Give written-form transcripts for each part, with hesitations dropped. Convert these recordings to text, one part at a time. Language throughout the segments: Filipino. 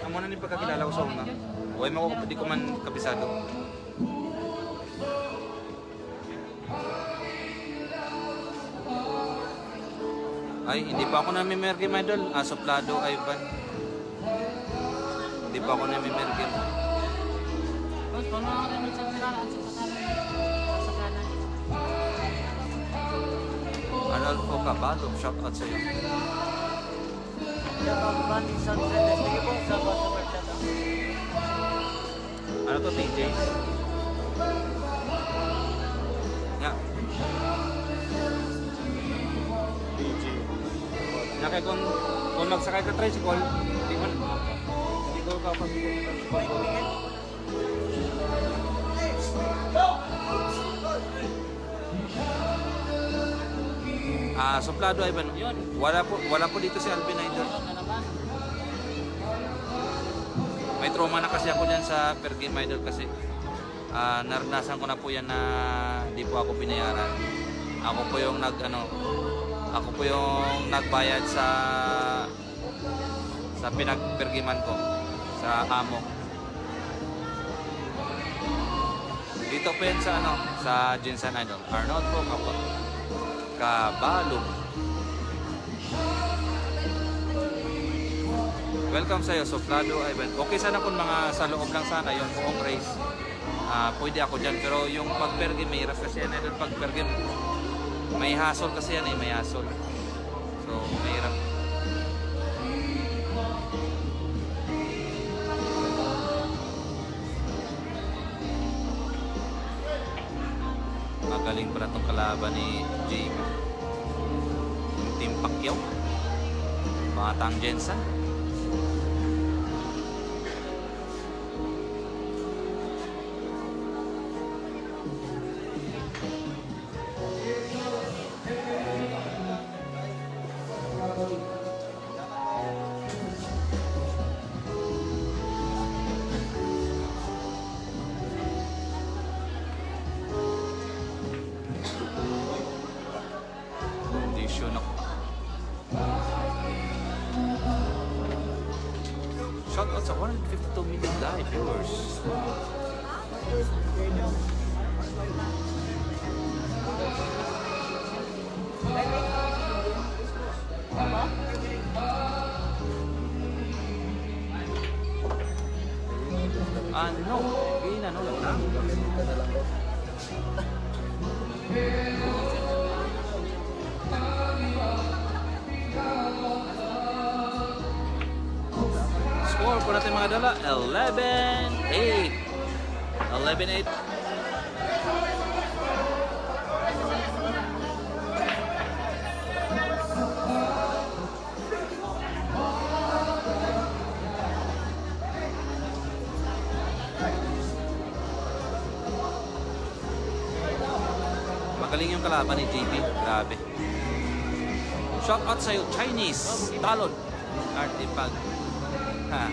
amo na ni pagkakilala ko sa una. Huwag mo ko, di ko man kabisado. Ay, hindi pa ako nami-mergim, idol. Suplado, Ivan. Hindi pa ako nami-mergim. Boss, paano ako rin magsasalala at sa kanan? Arnolfo Caballo, shout out sa'yo. Shout out Randy Sanchez. Sige po, sa super chat. Ano to, TJs? Nga. TJ. Nga kaya kung magsakay ka tricycle, hindi ko kapag suplado Ivan. Wala po dito si Alvin Idol. May trauma na kasi ako diyan sa per game idol kasi naranasan ko na po yan na di po ako binayaran. Ako po yung nagbayad sa pinagpergiman ko sa amo. Dito po yan sa Jinsan Idol. Arnold po Caballo. Welcome sa'yo, Soplado Ivan. Okay sana kung mga sa loob lang sana yung buong race. Pwede ako dyan. Pero yung pag-pergim, may hirap kasi yan. Pag-pergim, may hassle kasi yan may hassle. So, may hirap. Magaling pala itong kalaban ni Jamie. Yung Team Pacquiao. Mga Tang Jensen. Condition ako. Shout out sa 152 million live viewers. Ano? Ginano lang. Score po natin mga dala, 11-8. 11-8. Magaling yung kalaban ni JP. Grabe. Shout out sa'yo, Chinese. Talon. Artipag. Ha.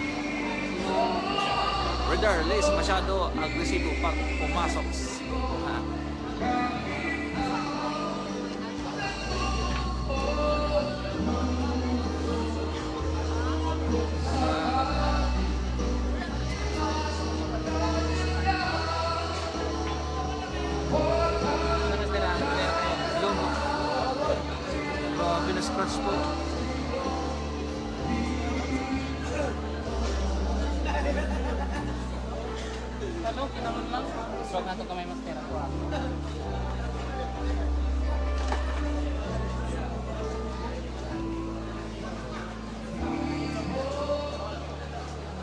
Regardless, masyado agresibo pag pumasok. Ha. Pinascratch po. Hello, kinamon lang. So, nga ito kamay master.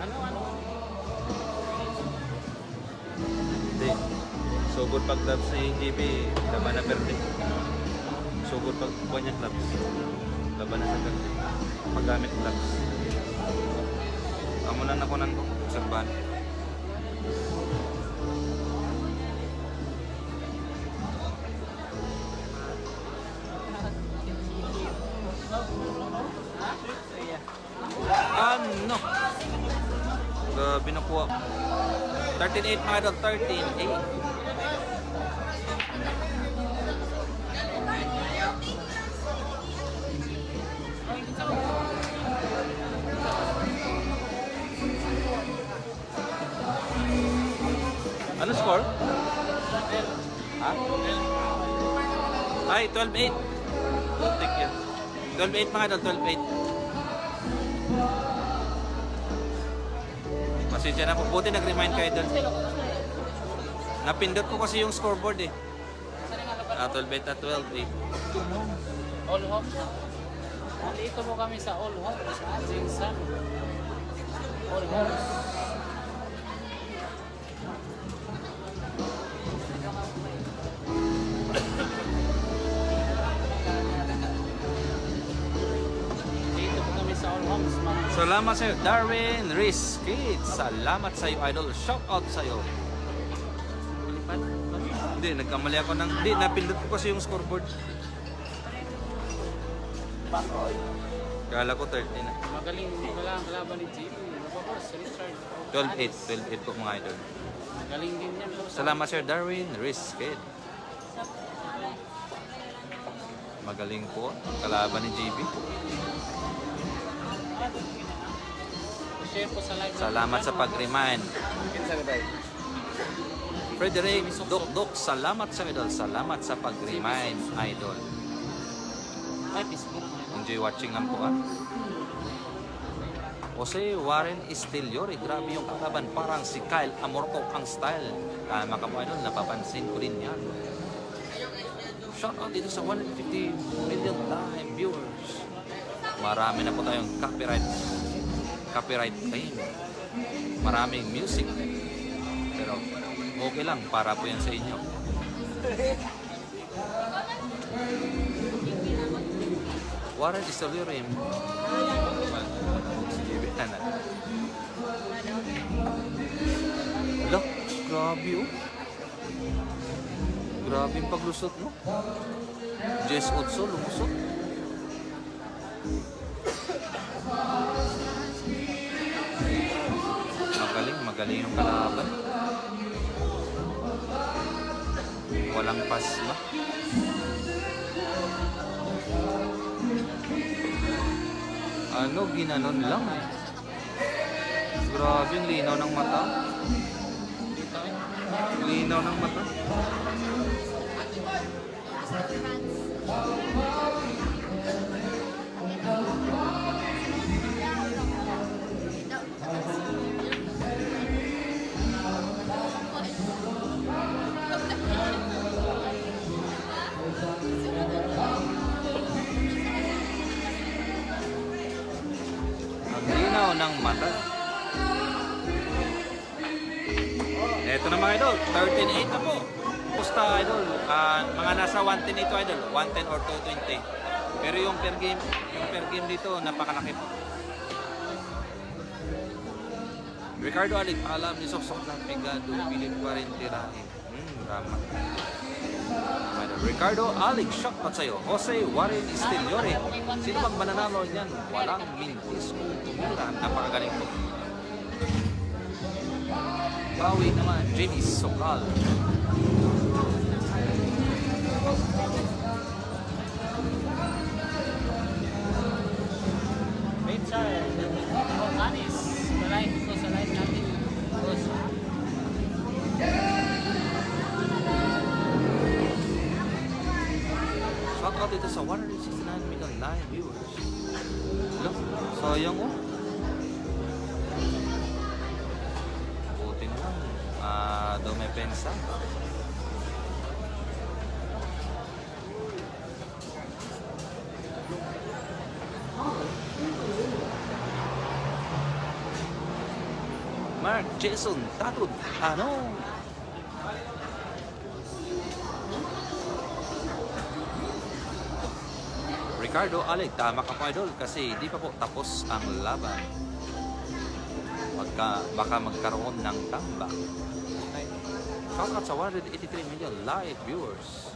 Ano? Hindi. Sugod pag gloves ni JB, laban na perde. Sugod pag kuha niya gloves. Laban na sa perde. Paggamit gloves. Amo na nakunan ko. Obserbahan. Ano? Grabe nakuha. 13-8 mga idol. 13-8. Ano score? Ha? Ay, 12-8. Take yan. 12-8 mga idol, 12-8. Pasensya na po. Buti nag-remind kayo doon. Napindot ko kasi yung scoreboard eh. 12-8 at 12-8. All homes. Nandito po kami sa All Homes. Jinsan. All Homes. Dito po kami sa All Homes. Salamat sa'yo, Darwin Rizkid. Salamat sa'yo, idol. Shout out sa'yo. Hindi, nagkamali ako ng... Hindi, napindot ko kasi yung scoreboard. Kala ko 13 na. Magaling ang kalaban ni JP. Mababos, Richard. 12-8. 12-8 po mga idol. Magaling din yan. Salamat sir, Darwin Rizkid. Magaling po. Kalaban ni JB. Share po sa live. Salamat sa pag-remind. Frederick Dok, salamat sa idol. Salamat sa pag-remind, idol. Ay, Facebook. Enjoy watching lang po ah. Jose Warren Estiliori, grabe yung kalaban. Parang si Kyle Amorco ang style. Tama ka po idol, napapansin ko din yan. Shout out dito sa 150 million live viewers. Marami na po tayong copyright claim. Maraming music. Pero okay lang, para po yan sa inyo. Warren Estiliori. Look, grabe oh. Grabe yung paglusot no. Jess Otso, lumusot. Magaling yung kalaban. Walang pasma. Ano, ginanon lang eh. Grabe yung linaw ng mata. Linaw ng mata. Ang linaw ng mata. Eto na mga idol, 13-8 na po. Pusta idol, mga nasa 110 ito idol, 110 or 220. Pero yung per game dito, napakalaki po. Ricardo Alig, alam ni Soksok ng Pegado, pilit pa rin tirahin. Tama. Ricardo Alig, shout out sa'yo. Jose Warren Estiliori. Sino bang mananalo niyan? Walang mintis kung tumira. Napakagaling po. Bawi naman, Jenny Sokal. Richard. Anis. Sa live ito, sa live natin. Boss. Shout out dito sa 169 million live viewers. Look, sayang oh. Buti na lang. Dumepensa. Mark Jason Tatud. Ano? Ricardo Alig, tama ka po idol kasi di pa po tapos ang laban. Baka magkaroon ng comeback. Shout out sa 183 million live viewers.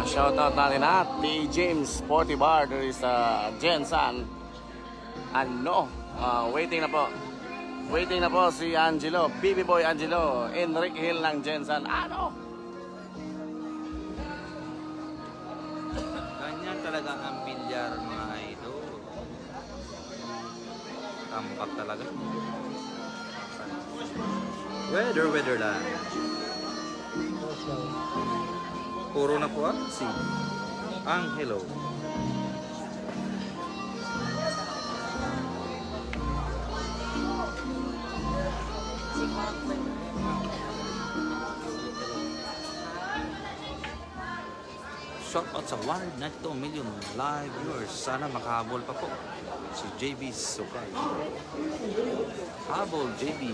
shoutout natin na T. James Sporty Bar. There is Jensan. Ano? Waiting na po. Waiting na po si Angelo. BB Boy Angelo. Enrique Hill ng Jensan. Ano? Ganyan talaga ang bilyar mga idol. Tambak talaga. Weather lang. Puro na po si Angelo. Shout out sa 192 million live viewers. Sana makahabol pa po si JB Sukay. Habol JB.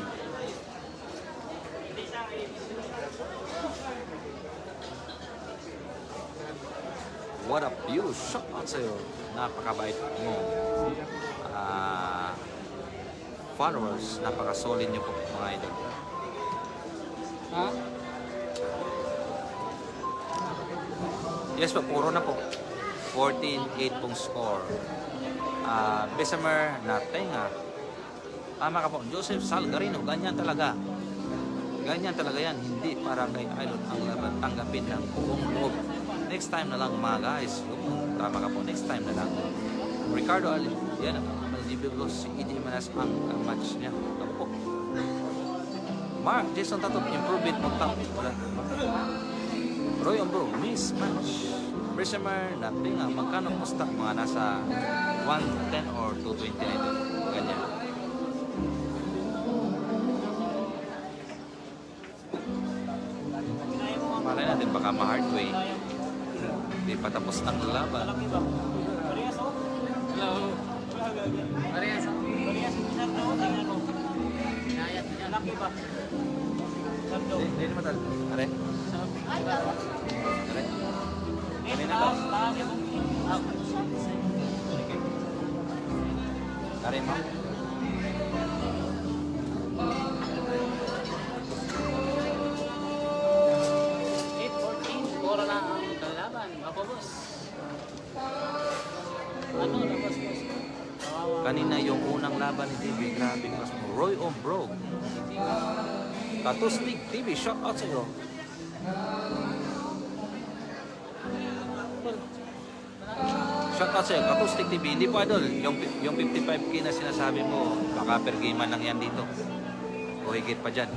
What up you? Shout out sa'yo. Napakabait mo. Followers, napaka-solid nyo po mga idol. Ha? Yes po, puro na po. 14-8 pong score. Bessemer na tenga. Tama ka po. Joseph Salgarino, ganyan talaga. Ganyan talaga yan. Hindi para kay Idol ang laban tanggapin ng buong loob. Next time na lang mga guys. Tama ka po. Next time na lang. Ricardo Ali. Yan ang malibigos si Idi Manas ang match niya. Ito po. Mark, Jason Tatum, improvement mo top. Roy Ombro, mismatch. Bessemer na tenga. Magkano po stock? Mga nasa 110 or 220 na ito. Ganyan. Malay natin baka ma-hardway. Hindi pa tapos ang laban. Hello. Parehas. Parehas. Inayat niya. Laki ba? Hindi naman tal. Are? Are? Kanina ba? Are mo? Puro na ang kalaban. Mapabos. Ano, labas boss? Kawawa. Kanina yung unang laban ni TV, grabe mas mo. Roy Ombro. Katustig TV, shout out sa iyo. Shout out sa iyo, Katustig TV. Hindi po idol, yung 55k na sinasabi mo, baka per game man lang yan dito. O higit pa dyan.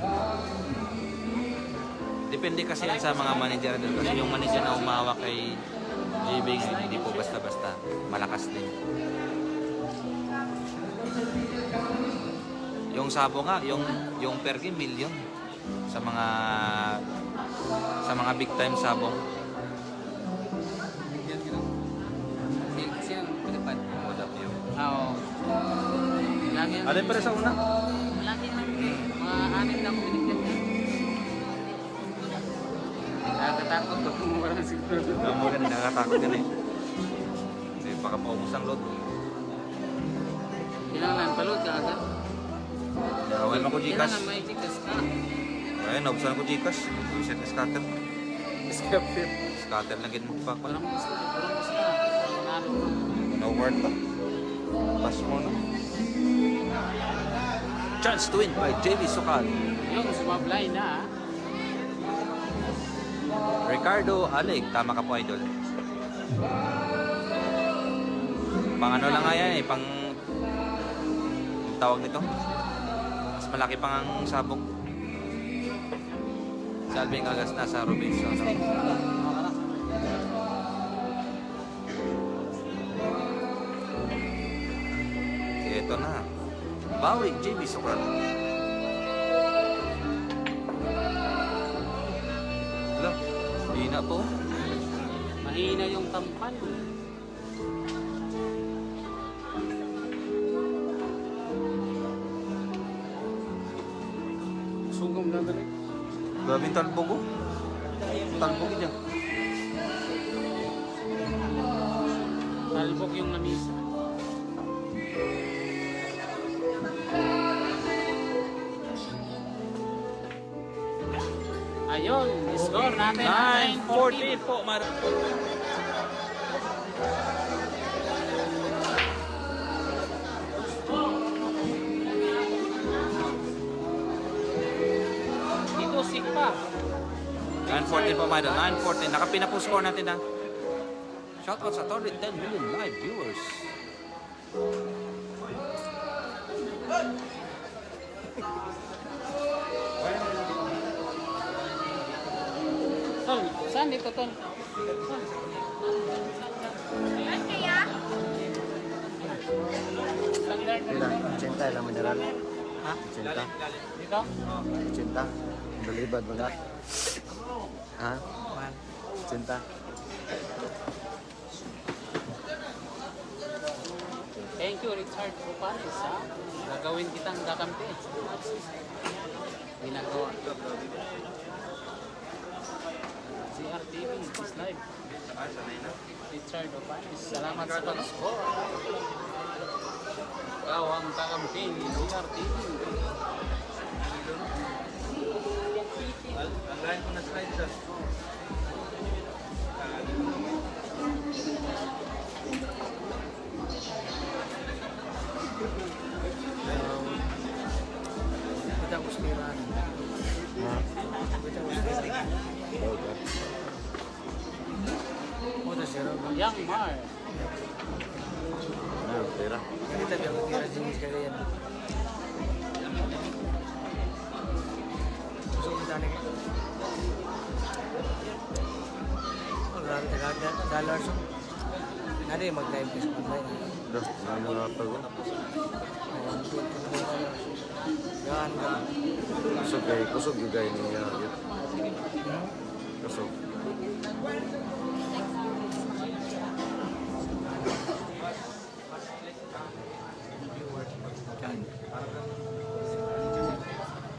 Depende kasi yan sa mga manager doon. Kasi yung manager na umawak kay JB ngayon, hindi po basta-basta. Malakas din. Yung sabo nga, yung per game million sa mga big time sabong. Siyang pinapad. What up you? Oo. Lagi ang... Alin pa rin sa una? Lagi ang... Mga 6 na kuminikyan niya. Nakakatakot ko kung wala siguro. Mo ganun, nakakatakot gan eh. Hindi, baka paubos ang load. Kailangan palod ka agad. Awal mo ko Gcash. Kailangan may Gcash ka. Ayun, naubsan ko Gcash. Reset na scatter. Scatter. Scatter lang ganun pa. Parang gusto na. Nanalo. No word pa. Pass mo na. Chance to win by JB Sukal. Yung sumablay na. Ricardo Alig, tama ka po idol. Pang ano lang nga yan eh, pang tawag nito. Mas malaki pang ang sabong. Si Alvin Agas na sa Robinson. Ito na. Bawi, JB Sukal. Wala, di na to. Mahina yung tampan. Sugong gagawin. Grabe yung talbog oh. Talbog dyan. Talbog yung lamisa. Ayaw Ayun, score natin. 9-14 po. Dito, sik pa. 9-14 po mga idol. 9-14. Nakapina po score natin na. Shoutout sa 10 million live viewers. Tol, saan dito, Tol? Pila, 80 lang mineral. Ha? 80. Dito? 80. Balibad mga. Ha? 80. Thank you, Richard Rupalis, ha? Gagawin kitang kakampi. Ginagawa. CRTV is live. Richard Rupalis, salamat sa pag-score. Ikaw ang kakampi ni CRTV. Ang ko na slide siya. Kita ko spiran. Kita ko spiran. Oda zero. Yang Mar. Nah, pera. Kita dia kira jenis kalian. So kita ni. Oh, grabe talaga. Dollar so. Nari mag-live kasi mag-live. Dah, ano na tago? Yan ka. Kusog juga ini ya. Kusog.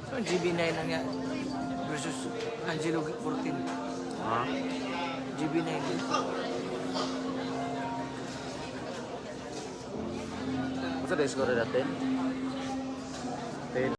So GB9 lang yan versus Angelo 14. Ha? GB9. Masa dah skor dah 10? 10.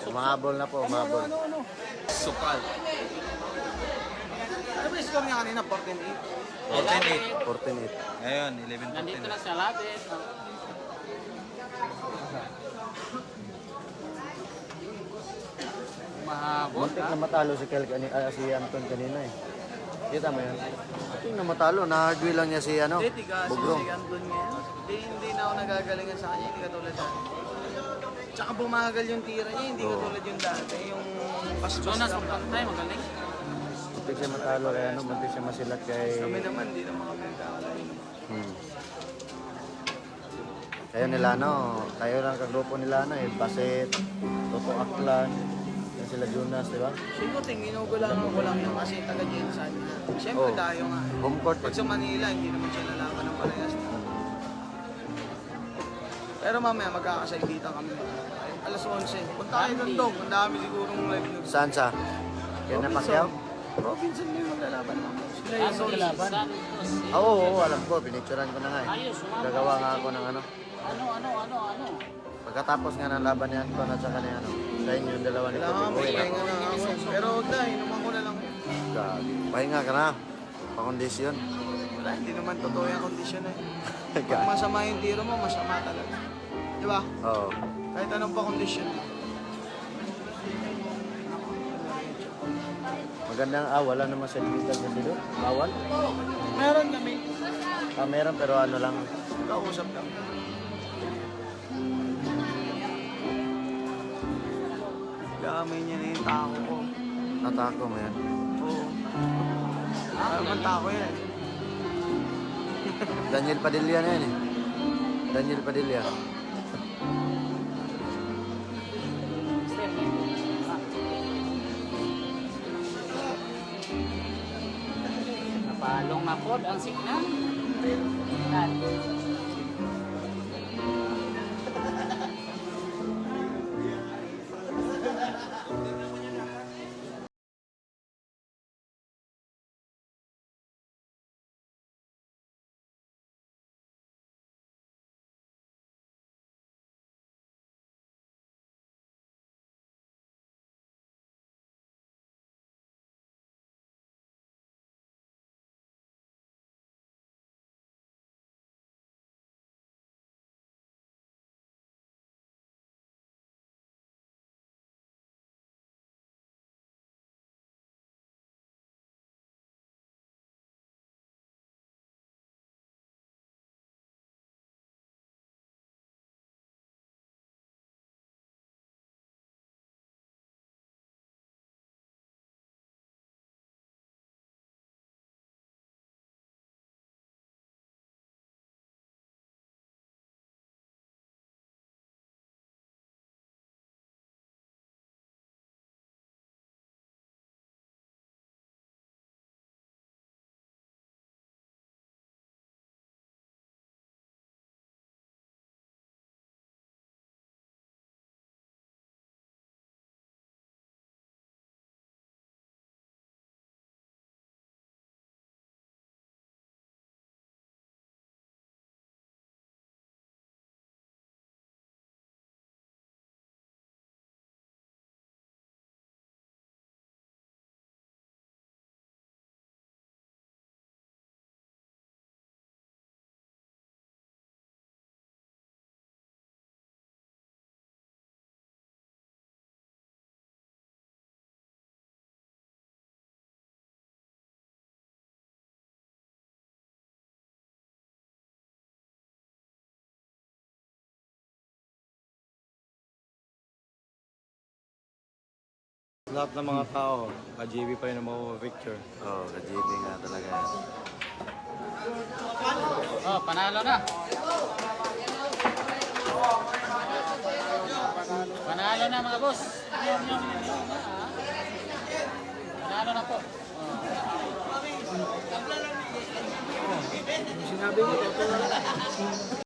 Umahabol na po, umahabol. Sukal. Ano ba yung score niya kanina? 14-8? 14-8. 14-8. Ngayon, Nandito 11-14. na sa labit. Mahabol. Muntik na matalo si si Anton kanina eh. Kita mo yun? Muntik na matalo, na-hardway lang niya si ano, Bugrong. Andun ngayon. Hindi na ako nagagalingan sa kanya, hindi katulad dati. Tsaka bumagal yung tira niya, hindi katulad yung dati. Yung paspas Jonas, lang. magpantay, magaling. Muntik siya matalo kaya ano, muntik siya masilat kay... Kami naman, hindi naman kami nagkakalain. Kayo nila no, kayo lang kagrupo nila no eh, Baset, Toto Aklan, yan sila Jonas, di ba? Siguro ginugulangan ko lang yung kasi taga-Jensan. Siyempre Oh. tayo nga. Home court Pag eh. sa Manila, hindi naman siya lalaban ng parehas. Pero mamaya magkakasaibitan kami. Alas 11. Punta kayo doon, Dog. Ang dami sigurong live news. Saan sa? Kaya na Pacquiao? Robinson na yung maglalaban mo. Sila yung Santos. maglalaban. Santos. Oo, alam ko, pinicturean ko na nga eh. Ayos, sumama. Gagawa nga ako ng ano. Ano? Pagkatapos nga ng laban ni Anton at saka ni ano, sa inyo yung dalawa ni Kailangan Kobe may Boy. pahinga na ako. Pero huwag na, inuman ko na lang. Gagi. Pahinga ka na. Pakondisyon. Wala, hindi naman totoo yung kondisyon eh. Pag masama yung tiro mo, masama talaga. Di ba? Oo. Kahit anong pa kondisyon. Magandang wala naman sa digital kasi doon. Bawal. Meron kami. Meron pero ano lang. Kausap lang. Gamay niya na yung tako ko. Natako mo yan. Oo. Ano man tako yan eh. Daniel Padilla na yan eh. Daniel Padilla. Napalong na po ang signal. Lahat ng mga tao, ka-JB pa yun ang picture. Oo, ka-JB nga talaga. Oh, panalo na. Panalo na mga boss. Panalo na po. Sinabi mo, totoo lang.